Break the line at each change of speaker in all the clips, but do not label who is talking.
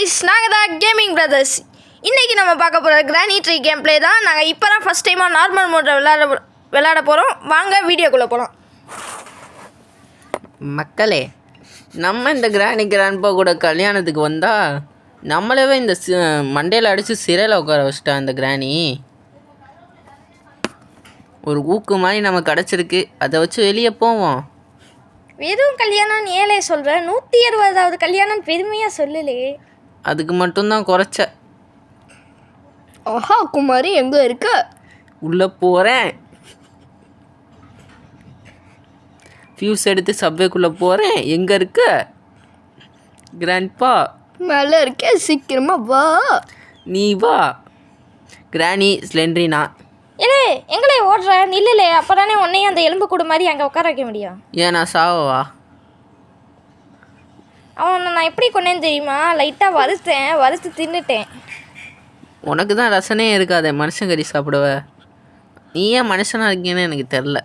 Guys, நாங்கள் தான் gaming brothers. இன்றைக்கி நம்ம பார்க்க போகிற கிரானி ட்ரீ கேம் ப்ளே தான். நாங்கள் இப்போ தான் ஃபஸ்ட் டைமாக நார்மல் மோடில் விளையாட போகிறோம். வாங்க வீடியோக்குள்ளே போகலாம்.
மக்களே, நம்ம இந்த கிராண்ட்பா கூட கல்யாணத்துக்கு வந்தால் நம்மளவே இந்த மண்டையில் அடித்து சிறையில் உட்கார வச்சிட்டா இந்த கிராணி. ஒரு ஊக்கு மாதிரி நம்ம கிடச்சிருக்கு, அதை வச்சு வெளியே போவோம்.
வெறும் கல்யாணம் ஏழே சொல்கிறேன், 160வது கல்யாணம் பெருமையாக சொல்லலே.
அதுக்கு மட்டும்தான் குறைச்ச.
ஆஹா, குமாரி எங்கே இருக்க?
உள்ளே போகிறேன், ஃபியூஸ் எடுத்து சப்வேக்குள்ளே போகிறேன். எங்கே இருக்க கிராண்ட்பா?
மேலே இருக்கேன், சீக்கிரமாக வா.
நீ வா கிராணி ஸ்லெண்ட்ரினா.
ஏலே, எங்களே ஓடுற நில்லுலே, அப்போ தானே உன்னையும் அந்த எலும்பு கூடு மாதிரி அங்கே உட்கார வைக்க முடியும்.
ஏன் நான் சாவவா?
அவனை நான் எப்படி கொண்டேன்னு தெரியுமா? லைட்டாக வறுத்து தின்னுட்டேன்.
உனக்கு தான் ரசனே இருக்காதே மனுஷன் கறி சாப்பிடுவ. நீ ஏன் மனுஷனாக இருக்கீங்கன்னு எனக்கு தெரில.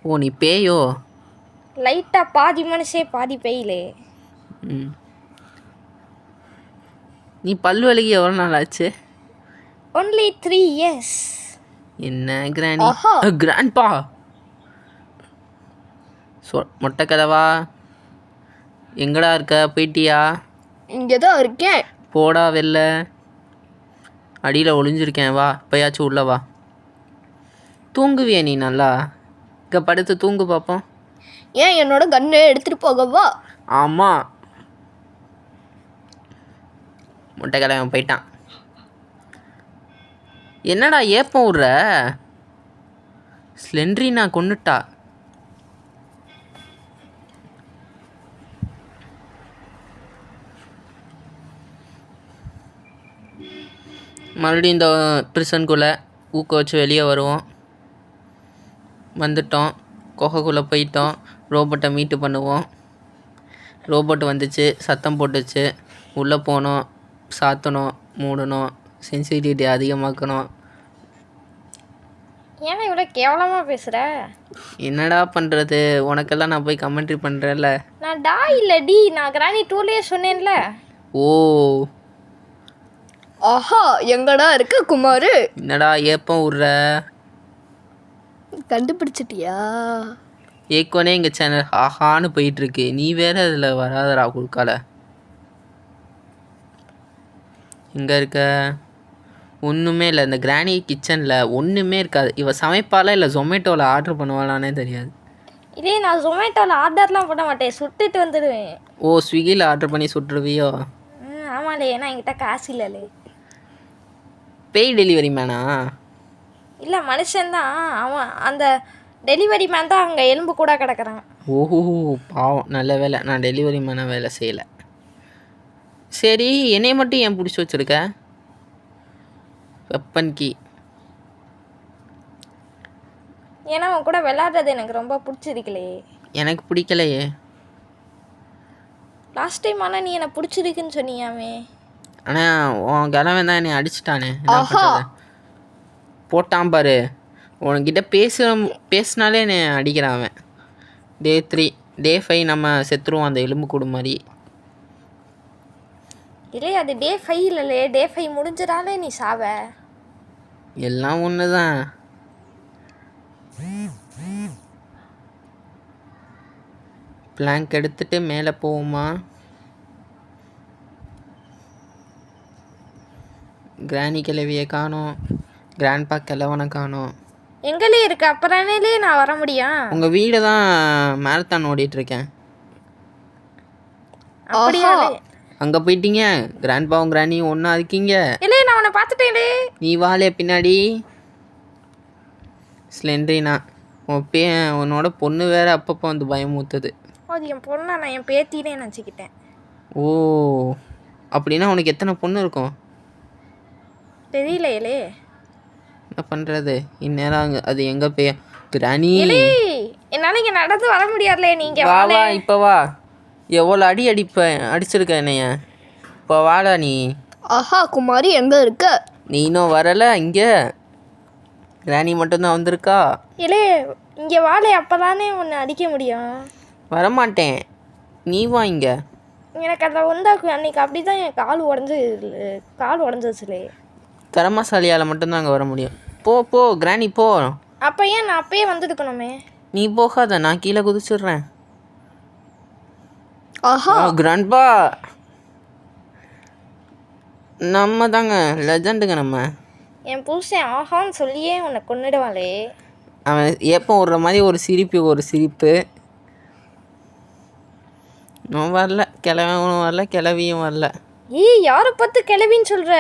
ஓ, நீ பேயோ?
லைட்டாக பாதி மனுஷே பாதி பெயிலே.
நீ பல் வலிக்கு எவ்வளோ நாள் ஆச்சு?
Only 3 years.
என்ன கிராணி? கிராண்ட்பா மொட்டை கதவா? எங்கடா இருக்க? போயிட்டியா?
இங்கே தான் இருக்கேன்.
போடா வெளில, அடியில் ஒளிஞ்சிருக்கேன். வா, இப்போயாச்சும் உள்ள வா. தூங்குவியா நீ நல்லா? இங்கே படுத்து தூங்கு பார்ப்போம்.
ஏன் என்னோட கண்ணை எடுத்துகிட்டு போகவா?
ஆமாம், முட்டை கிழவன் போயிட்டான். என்னடா ஏப்பம் விட்ற? ஸ்லெண்ட்ரினா கொன்னுட்டா. மறுபடியும் இந்த ப்ரிசனுக்குள்ளே ஊக்க வச்சு வெளியே வருவோம். வந்துட்டோம், குகைக்குள்ளே போயிட்டோம். ரோபோட்டை மீட்டு பண்ணுவோம். ரோபோட் வந்துச்சு, சத்தம் போட்டுச்சு. உள்ளே போனோம், சாத்தணும், மூடணும், சென்சிட்டிவிட்டி அதிகமாக்கணும்.
ஏன்னா இவ்வளோ கேவலமாக பேசுகிற?
என்னடா பண்ணுறது, உனக்கெல்லாம் நான் போய் கமெண்ட்ரி பண்ணுறேன்ல.
நான் டா இல்லை டி, நான் கிரானி 2லேயே சொன்னேன்ல.
ஓ,
ஆஹா, எங்கடா இருக்கு குமார்?
என்னடா ஏப்பம் விட்ற?
கண்டுபிடிச்சிட்டியா?
ஏற்கனவே எங்கள் சேனல் ஆஹான்னு போயிட்டுருக்கு, நீ வேறு அதில் வராதடா குறுக்கால. எங்கே இருக்க? ஒன்றுமே இல்லை. இந்த கிரானி கிச்சனில் ஒன்றுமே இருக்காது. இவள் சமைப்பாளா இல்லை ஜொமேட்டோவில் ஆர்டர் பண்ணுவாளானே தெரியாது.
இதே நான் ஜொமேட்டோவில் ஆர்டர்லாம் பண்ண மாட்டேன், சுட்டுட்டு வந்துடுவேன்.
ஓ, ஸ்விக்கியில் ஆர்டர் பண்ணி சுட்டுருவியோ?
ஆமாலே, ஏன்னா என்கிட்ட காசு இல்லைலே.
பேய் டெலிவரி மேனா?
இல்லை, மனுஷன்தான் அவன். அந்த டெலிவரி மேன் தான் அங்கே எலும்பு கூட கிடக்குறான்.
ஓஹோ, பாவம். நல்ல வேலை நான் டெலிவரி மேனாக வேலை செய்யலை. சரி, என்னைய மட்டும் ஏன் பிடிச்சி வச்சுருக்க? Weapon key.
ஏன்னா அவன் கூட விளையாடுறது எனக்கு ரொம்ப பிடிச்சிருக்கலே.
எனக்கு பிடிக்கலையே.
லாஸ்ட் டைம் ஆனால் நீ என்னை பிடிச்சிருக்குன்னு சொன்னியாமே.
ஆனால் உன் கிழவன் தான் என்னை அடிச்சிட்டானே. போட்டான் பாரு. உன்கிட்ட பேசினாலே என்னை அடிக்கிறான் அவன். Day 3 Day 5 நம்ம செத்துருவோம் அந்த எலும்பு கூடு மாதிரி.
இல்லை, அது Day 5 இல்லைலே, Day 5 முடிஞ்சதாலே நீ சாவ.
எல்லாம் ஒன்று தான். பிளாங்க் எடுத்துட்டு மேலே போவோமா? கிராணி கிழவியை காணோம், கிராண்ட்பா கிழவனை காணோம்.
எங்களே இருக்கு, அப்புறமேலே நான் வர முடியும்.
உங்கள் வீடு தான் மேரத்தான் ஓடிட்டுருக்கேன்.
அப்படியா?
அங்கே போயிட்டீங்க, கிராண்ட்பாவும் கிராணியும் ஒன்றா இருக்கீங்க.
இல்லை, நான் உன்னை பார்த்துட்டேன்.
நீ வாழே பின்னாடி. ஸ்லெண்ட்ரினா, உன்னோட பொண்ணு வேறு அப்பப்போ வந்து பயமுறுத்துது.
அது என் பொண்ணை நான் என் பேத்தினே நினச்சிக்கிட்டேன்.
ஓ, அப்படின்னா உனக்கு எத்தனை பொண்ணு இருக்கும்?
தெரியலையே.
என்ன பண்ணுறது இந்நேரம்? அது எங்கே போய் கிராணி?
என்னால் இங்கே நடந்து வர முடியாதுலே. நீங்கள்
வா வா, இப்போ வா. எவ்வளோ அடிச்சிருக்க என்னைய. இப்போ வாடா நீ.
ஆஹா, குமாரி எங்கே இருக்க?
நீ இன்னும் வரலை இங்கே. கிராணி மட்டும்தான் வந்திருக்கா.
இல்லை, இங்கே வாழை, அப்போ தானே உன்னை அடிக்க முடியும்.
வரமாட்டேன், நீ வா இங்கே.
எனக்கு அந்த அன்னைக்கு அப்படி தான் என் கால் உடஞ்சிச்சுலே.
திறமசாலியால் மட்டும்தான் அங்கே வர முடியும். போ போ கிராணி போ.
அப்போ ஏன் நான் அப்பயே வந்துருக்கணுமே.
நீ போகாத, நான் கீழே குதிச்சிடுறேன்.
ஆஹா
கிராண்ட்பா நம்ம தாங்க லெஜண்டுங்க நம்ம.
என் புருஷன் ஆஹான்னு சொல்லியே உன்னை கொன்னுடுவாளே.
அவன் எப்போ விடுற மாதிரி ஒரு சிரிப்பு. நான் வரல, கிளவனும் வரல, கிளவியும் வரல.
யாரை பார்த்து கிளவின்னு சொல்கிற?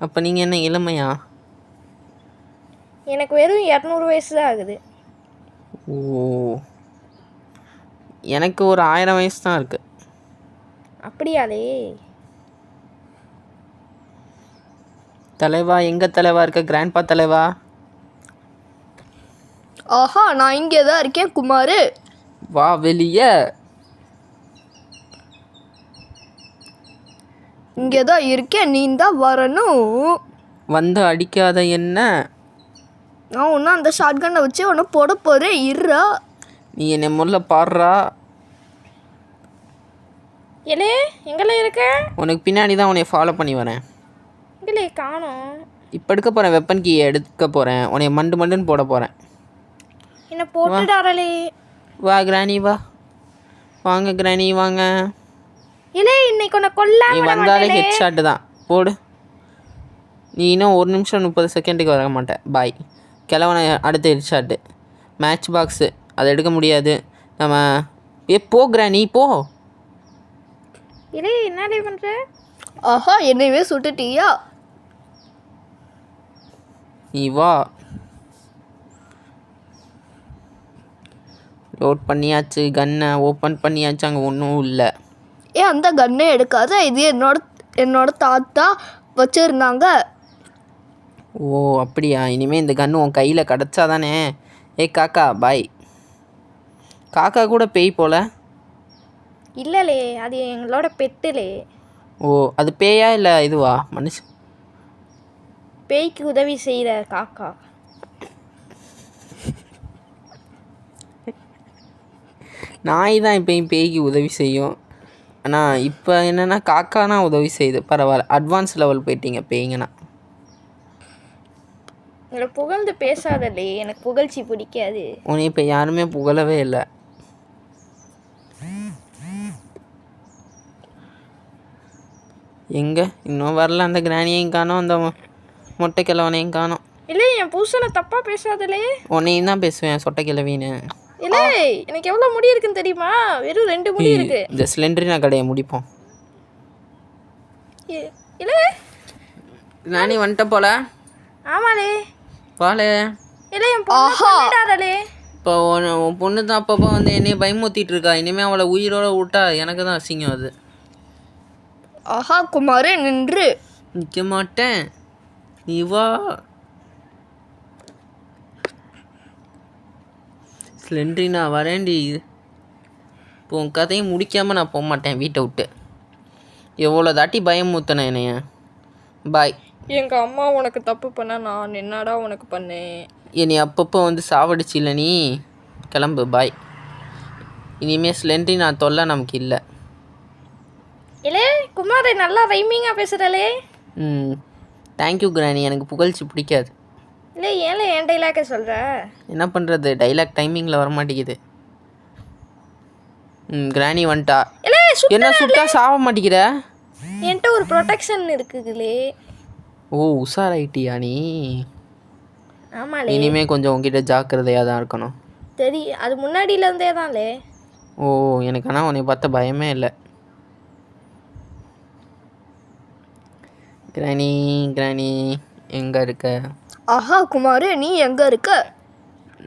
அப்போ நீங்கள் என்ன இளமையா?
எனக்கு வெறும் 200 வயசு தான் ஆகுது.
ஓ, எனக்கு ஒரு 1000 வயசு தான் இருக்கு.
அப்படியாலே?
தலைவா எங்க தலைவா இருக்க? கிராண்ட்பா தலைவா.
ஆஹா நான் இங்கே தான் இருக்கேன் குமார்.
வா வெளியே.
இங்கே தான் இருக்கேன், நீ தான் வரணும்.
வந்து அடிக்காத என்ன?
நான் ஒன்றும் அந்த ஷாட்கனை வச்சு ஒன்று போட போகிறேன், இருறா.
நீ என்னை முதல்ல பாடுறா.
ஏலே எங்கெல்லாம் இருக்க?
உனக்கு பின்னாடி தான் உன்னை ஃபாலோ பண்ணி வரேன்.
எங்களே காணோம்.
இப்போ எடுக்க போகிறேன், வெப்பன் கீயை எடுக்க போகிறேன். உன்னை மண்டுன்னு போட போகிறேன்.
என்ன போட்டுடாரலே.
வா கிராணி வா. வாங்க கிராணி வாங்க.
இல்லை இன்னைக்கு உன்னை கொல்லாம
நீ வந்தாலே ஹெட் ஷாட்டு தான் போடு. நீ இன்னும் 1 நிமிஷம் 30 செகண்டுக்கு வர மாட்டேன். பாய். கிழவனை அடுத்த ஹெட் ஷாட்டு. மேட்ச் பாக்ஸு அதை எடுக்க முடியாது நம்ம. போ கிராணி போ.
இல்லை என்னடே பண்ணுற? ஆஹா என்னையவே சுட்டுட்டியா?
நீ வா. லோட் பண்ணியாச்சு, கன்னை ஓப்பன் பண்ணியாச்சு, அங்கே ஒன்றும் இல்லை.
அந்த கன்னை எடுக்காத, இது என்னோட தாத்தா வச்சுருந்தாங்க.
ஓ அப்படியா? இனிமேல் இந்த கன்று உன் கையில் கிடச்சா தானே. காக்கா பாய். காக்கா கூட பேய் போல.
இல்லைலே அது எங்களோட பெட்டுலே.
ஓ அது பேயா இல்லை இதுவா? மனுஷன்
பேய்க்கு உதவி செய்கிற காக்கா.
நாய் தான் இப்போயும் பேய்க்கு உதவி செய்யும். ஆனால் இப்போ என்னென்னா காக்கானா உதவி செய்யுது. பரவாயில்ல, அட்வான்ஸ் லெவல் போயிட்டீங்க பேய்ங்கண்ணா.
உங்களை புகழ்ந்து பேசாதலே, எனக்கு புகழ்ச்சி பிடிக்காது.
உன்னை இப்போ யாருமே புகழவே இல்லை. எங்கே இன்னும் வரல? அந்த கிராணியையும் காணோம், அந்த மொட்டை கிழவனையும் காணோம்.
இல்லை என் புருஷனை தப்பாக பேசாதலே.
உன்னையும் தான் பேசுவேன் சொட்டை கிழவின்னு.
இல்லை எனக்கு எவ்வளோ முடி இருக்குன்னு தெரியுமா? வெறும் 2 முடி இருக்கு.
இந்த சிலிண்டரினா கடையை முடிப்போம்.
இல்லை
கிராணி வந்துட்ட போல.
ஆமாலே
பாலே.
இல்லை என் பொண்ணு.
இப்போ உன் பொண்ணு தான் அப்பப்போ வந்து என்னைய பயமுறுத்திட்டு இருக்கா. இனிமேல் அவளை உயிரோட விட்டா எனக்கு தான் அசிங்கம் அது.
ஆஹா குமார் நின்று.
நிற்க மாட்டேன், நீ வா. ஸ்லெண்ட்ரினா வரேன்டி. இப்போ உன் கதையும் முடிக்காமல் நான் போக மாட்டேன் வீட்டை விட்டு. எவ்வளோ தாட்டி பயமுறுத்தினேன் என்னைய. பாய்.
எங்கள் அம்மா உனக்கு தப்பு பண்ண நான் என்னடா உனக்கு பண்ணேன்?
என்னை அப்பப்போ வந்து சாவடிச்சு இல்லை நீ. கிளம்பு பாய். இனிமேல் ஸ்லெண்ட்ரினா தொல்லை நமக்கு இல்லை.
இல்லை குமார் நல்லா ரைமிங்காக பேசுகிறலே.
தேங்க்யூ கிராணி. எனக்கு புகழ்ச்சி பிடிக்காது.
இல்லை ஏன்ல என் டைலாக்கை சொல்கிற?
என்ன பண்ணுறது, டைலாக் டைமிங்கில் வர மாட்டேங்குது. கிராணி வந்துட்டா. என்ன சுட்டா சாவ மாட்டேங்கிற?
என்கிட்ட ஒரு ப்ரொடெக்ஷன் இருக்குதுலே.
ஓ உஷாராயிட்டியா நீ?
ஆமாலே.
இனிமேல் கொஞ்சம் உங்ககிட்ட ஜாக்கிரதையாக தான் இருக்கணும்.
தெரியும், அது முன்னாடியிலேருந்தே தான்லே.
ஓ எனக்கு ஆனால் உன்னை பார்த்த பயமே இல்லை. கிராணி கிராணி எங்கே இருக்க?
ஆஹா குமார் நீ எங்கே இருக்க?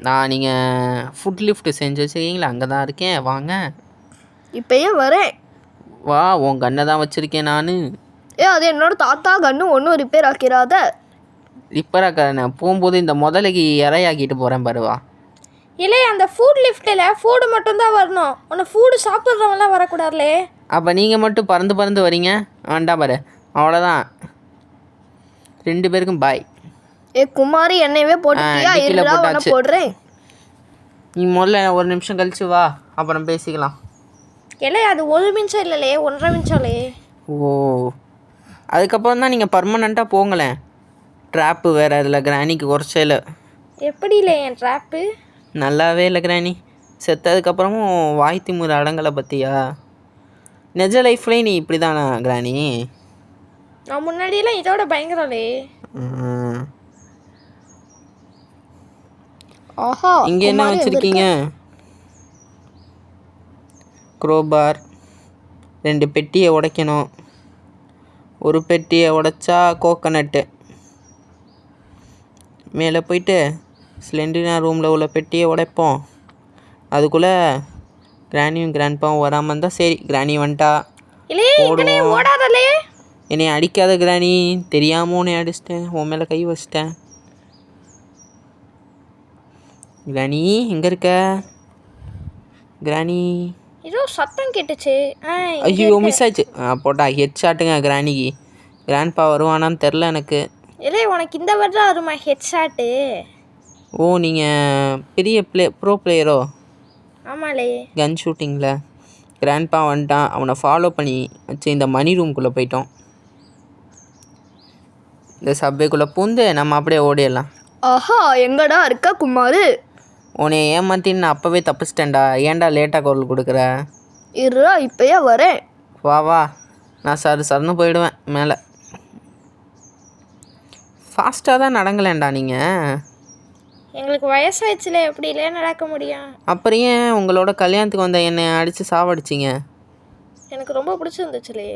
நான் நீங்கள் ஃபுட் லிஃப்ட் செஞ்சு வச்சுருக்கீங்களா, அங்கே தான் இருக்கேன். வாங்க.
இப்போயே வரேன்.
வா, உன் கண்ணை தான் வச்சுருக்கேன் நான்.
அது என்னோட தாத்தா கண்ணு, ஒன்றும் ரிப்பேர் ஆக்கிறாத.
ரிப்பேர் ஆக்கிறேன் போகும்போது இந்த முதலைக்கு இறையாக்கிட்டு போகிறேன் பாருவா.
இல்லை அந்த ஃபுட் லிஃப்ட்டில் ஃபுட்டு மட்டும்தான் வரணும், உன்னை ஃபுட்டு சாப்பிட்றவங்களாம் வரக்கூடாதுலே.
அப்போ நீங்கள் மட்டும் பறந்து வரீங்க. வேண்டாம் பாரு, அவ்வளோதான். 2 பேருக்கும் பாய்.
குமாரி என்னையவே போட்டுட்டியா?
டிக்கில போட்டாச்சு.
போடுறேன்.
நீ முதல்ல 1 நிமிஷம் கழிச்சு வா, அப்புறம் பேசிக்கலாம்.
இல்லை அது 1 நிமிஷம் இல்லைலே 1.5 நிமிஷம்லே.
ஓ, அதுக்கப்புறம் தான் நீங்கள் பர்மனெண்ட்டாக போங்களேன். ட்ராப்பு வேறு அதில் கிராணிக்கு குறைச்சல.
எப்படிலே என் ட்ராப்பு?
நல்லாவே இல்லை கிராணி. செத்ததுக்கப்புறமும் வாய் திமுற அடங்கலை பற்றியா? நிஜ லைஃப்லேயும் நீ இப்படி தானா கிராணி?
நான் முன்னாடியெல்லாம் இதோட பயங்கரம்லே. ஆஹா,
இங்கே என்ன வச்சுருக்கீங்க? க்ரோபார். 2 பெட்டியை உடைக்கணும். ஒரு பெட்டியை உடைச்சா கோகனட்டு. மேலே போயிட்டு ஸ்லெண்டினா ரூமில் உள்ள பெட்டியை உடைப்போம். அதுக்குள்ளே கிராணியும் கிராண்ட்பாவும் வராமல் இருந்தால் சரி. கிராணி வந்துட்டா
ஓடாதலே.
என்னை அடிக்காத கிராணி, தெரியாமல் உன்னை அடிச்சிட்டேன். உன் மேலே கை வச்சிட்டேன். கிராணி எங்கே இருக்க கிராணி?
ஏதோ சத்தம் கேட்டுச்சு.
ஐயோ மிஸ் ஆச்சு. போட்டா ஹெட் ஷாட்டுங்க கிராணிக்கு. கிராண்ட்பா வருவானான்னு தெரில எனக்கு.
இல்லை உனக்கு இந்த வருடம் வருமா ஹெட் ஷாட்டு?
ஓ, நீங்கள் பெரிய ப்ரோ பிளேயரோ?
ஆமாலே.
கன் ஷூட்டிங்கில் கிராண்ட்பா வந்துட்டான். அவனை ஃபாலோ பண்ணி வச்சு இந்த மணி ரூம்குள்ளே போயிட்டோம். இந்த சப்வேக்குள்ளே பூந்து நம்ம அப்படியே ஓடிடலாம்.
ஆஹா, எங்கடா இருக்க குமாரு?
உன்னை ஏமாத்தின்னு நான் அப்போவே தப்பிச்சிட்டேன்டா. ஏன்டா லேட்டாக குரல் கொடுக்குற?
இருடா இப்போயே வரேன்.
வா வா, நான் சருன்னு போயிடுவேன் மேலே. ஃபாஸ்ட்டாக தான் நடங்கலேண்டா நீங்கள்.
எங்களுக்கு வயசாயிடுச்சுல, எப்படி இல்லையே நடக்க முடியும்?
அப்புறம் ஏன் உங்களோட கல்யாணத்துக்கு வந்த என்னை அடித்து சாவடிச்சிங்க?
எனக்கு ரொம்ப பிடிச்சிருந்துச்சுலே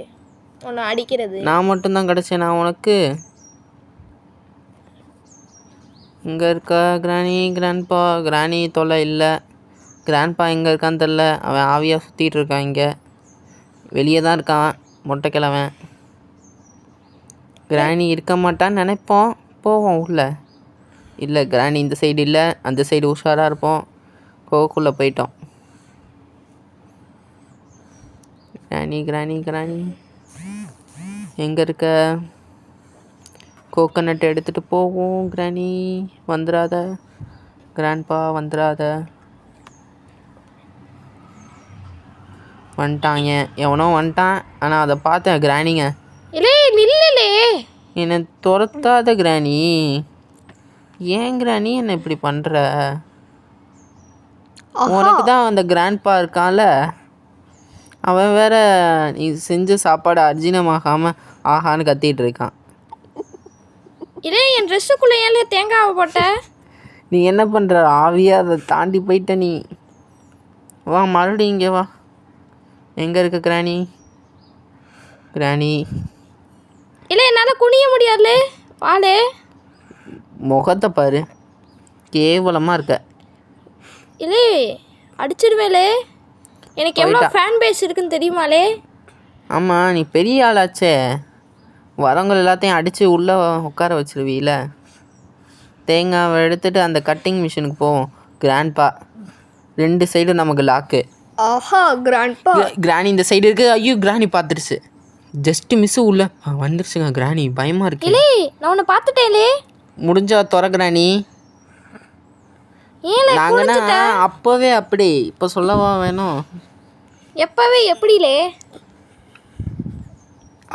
உன்னை அடிக்கிறது.
நான் மட்டும்தான் கிடச்சேன் நான் உனக்கு. இங்கே இருக்கா கிராணி? கிராண்ட்பா கிராணி தொல்லை இல்லை. கிராண்ட்பா எங்கே இருக்கான்னு தெரில. அவன் ஆவியாக சுற்றிட்டு இருக்கான். இங்கே வெளியே தான் இருக்கான் மொட்டை கிழவன். கிராணி இருக்க மாட்டான்னு நினைப்போம். போவோம் உள்ள. இல்லை கிராணி இந்த சைடு இல்லை, அந்த சைடு உஷாராக இருப்போம். கோக்குள்ளே போயிட்டோம். கிராணி கிராணி கிராணி எங்கே இருக்க? கோகனட் எடுத்துகிட்டு போவோம். கிராணி வந்துடாத. கிராண்ட்பா வந்துடாத. வந்துட்டாங்க, எவனோ வந்துட்டான். ஆனால் அதை பார்த்தேன் கிராணிங்க.
இல்லை நில்லுலே.
என்னை துரத்தாத கிராணி. ஏன் கிராணி என்னை இப்படி பண்ணுற? உனக்கு தான் அந்த கிராண்ட்பா இருக்கான்ல, அவன் வேற நீ செஞ்ச சாப்பாடு அர்ஜீனமாகாமல் ஆஹான்னு கத்திட்டு இருக்கான்.
இல்லை என் ட்ரெஸ்ஸுக்குள்ளே ஏன்ல தேங்காவை போட்ட?
நீ என்ன பண்ணுற? ஆவியாக அதை தாண்டி போயிட்ட நீ. வா மறுபடியும் இங்கே வா. எங்கே இருக்க கிராணி? கிராணி
இல்லை என்னால் குனிய முடியாதுலே. வாலே.
முகத்தை பாரு, கேவலமாக இருக்க.
இல்லை அடிச்சிடுவேலே. எனக்கு எவ்வளோ ஃபேன் பேஸ் இருக்குன்னு தெரியுமாலே?
ஆமாம், நீ பெரிய ஆளாச்சே. வரவங்க எல்லாத்தையும் அடித்து உள்ளே உட்கார வச்சிருவீல. தேங்காவை எடுத்துகிட்டு அந்த கட்டிங் மிஷினுக்கு போவோம். கிராண்ட்பா 2 சைடும் நமக்கு லாக்கு.
ஆஹா கிராண்ட்பா.
கிராணி இந்த சைடு இருக்குது. ஐயோ கிராணி பார்த்துருச்சு. ஜஸ்ட்டு மிஸ்ஸு உள்ள வந்துருச்சுங்க. கிராணி பயமாக இருக்கு.
இல்லை நான் உன்னை பார்த்துட்டேன்லே.
முடிஞ்சா துற கிராணி. நாங்கன்னா அப்போவே அப்படி. இப்போ சொல்லவா வேணும்?
எப்போவே எப்படிலே?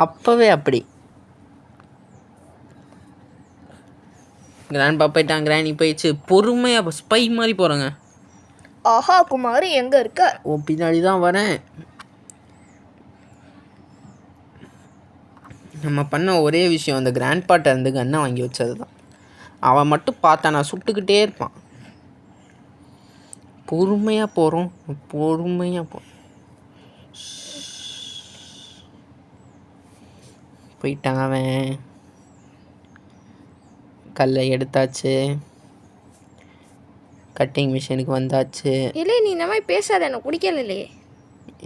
அப்போவே அப்படி. கிராண்ட்பா போயிட்டான். கிராணி போயிடுச்சு. பொறுமையாக ஸ்பை மாதிரி போகிறோங்க.
ஆஹா குமார் எங்கே இருக்க?
ஓ, பின்னாடி தான் வரேன். நம்ம பண்ண ஒரே விஷயம் அந்த கிராண்ட்பாட்ட இருந்து கன்னை வாங்கி வச்சது தான். அவன் மட்டும் பார்த்தா நான் சுட்டுக்கிட்டே இருப்பான். பொறுமையாக போகிறோம், பொறுமையாக போகிறோம். போயிட்டான் அவன். கல்லை எடுத்தாச்சு. கட்டிங் மிஷினுக்கு வந்தாச்சு.
இல்லை நீ இந்த மாதிரி பேசாத, எனக்கு பிடிக்கல இல்லையே.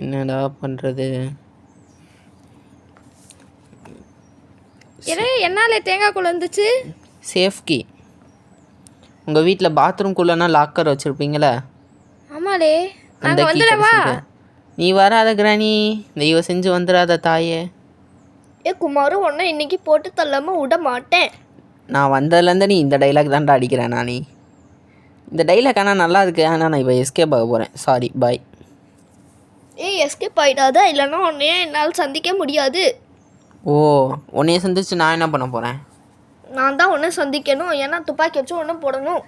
என்னடா பண்ணுறது?
இல்லை என்னால் தேங்காய்க்குள்ள இருந்துச்சு.
சேஃப்கி. உங்கள் வீட்டில் பாத்ரூம்குள்ளனா லாக்கர் வச்சுருப்பீங்களே?
ஆமாலே.
அந்த
நாங்கள் வந்துடவா?
நீ வராத கிராணி, தயவு செஞ்சு வந்துடாத தாயே.
ஏ குமார் ஒன்றை இன்னைக்கு போட்டு தள்ளாமல் விட மாட்டேன்.
நான் வந்ததுலேருந்து நீ இந்த டைலாக் தான்டா அடிக்கிறேன். நீ இந்த டைலாக் ஆனால் நல்லா இருக்கு. ஆனால் நான் இப்போ எஸ்கேப் ஆக போகிறேன். சாரி பாய்.
ஏய் எஸ்கேப் ஆகிடாத, இல்லைன்னா உன்னையே என்னால் சந்திக்க முடியாது.
ஓ, உன்னைய சந்திச்சு நான் என்ன பண்ண போகிறேன்?
நான் தான் ஒன்று சந்திக்கணும், ஏன்னா துப்பாக்கி வச்சு ஒன்று போடணும்.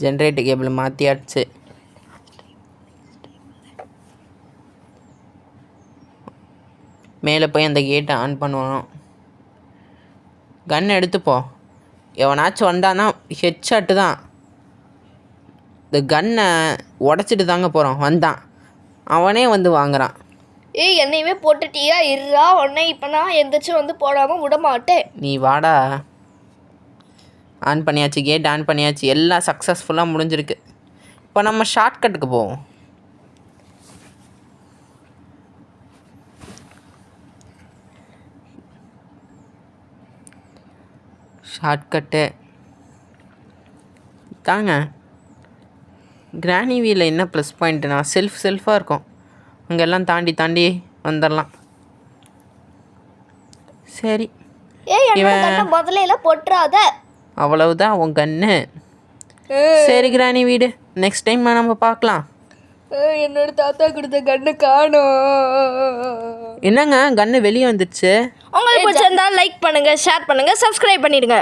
ஜென்ரேட்டர் கேபிள் மாற்றியாச்சு. மேலே போய் அந்த கேட்டை ஆன் பண்ணுவோம். கன் எடுத்துப்போ. எவனாச்சும் வந்தானா ஹெட்ஷாட்டு தான். இந்த கன்னை உடச்சிட்டு தாங்க போகிறோம். வந்தான், அவனே வந்து வாங்குறான்.
ஏய் என்னையுமே போட்டுட்டியா? இருறா, உன்னை இப்போ நான் எந்திரிச்சு வந்து போடாமல் விட மாட்டேன்.
நீ வாடா. ஆன் பண்ணியாச்சு, கேட் ஆன் பண்ணியாச்சு, எல்லாம் சக்ஸஸ்ஃபுல்லாக முடிஞ்சிருக்கு. இப்போ நம்ம ஷார்ட்கட்டுக்கு போவோம். ஷார்ட்கட்டு தாங்க. கிரானி வீலில் என்ன ப்ளஸ் பாயிண்ட்டுனா செல்ஃபாக இருக்கும். அங்கெல்லாம் தாண்டி தாண்டி வந்துடலாம். சரி,
ஏய் என்ன முதல்ல எல்லாம் போட்டுறாத.
அவ்வளவுதான் உன் கண்ணு. சரி கிரானி வீடு, நெக்ஸ்ட் டைம் நம்ம பார்க்கலாம்.
என்னோட தாத்தா கொடுத்த கண்ணு காணோம்.
என்னங்க கண்ணு வெளியே வந்துடுச்சு.
உங்களுக்கு பிடிச்சிருந்தா லைக் பண்ணுங்க, ஷேர் பண்ணுங்க, சப்ஸ்கிரைப் பண்ணிடுங்க.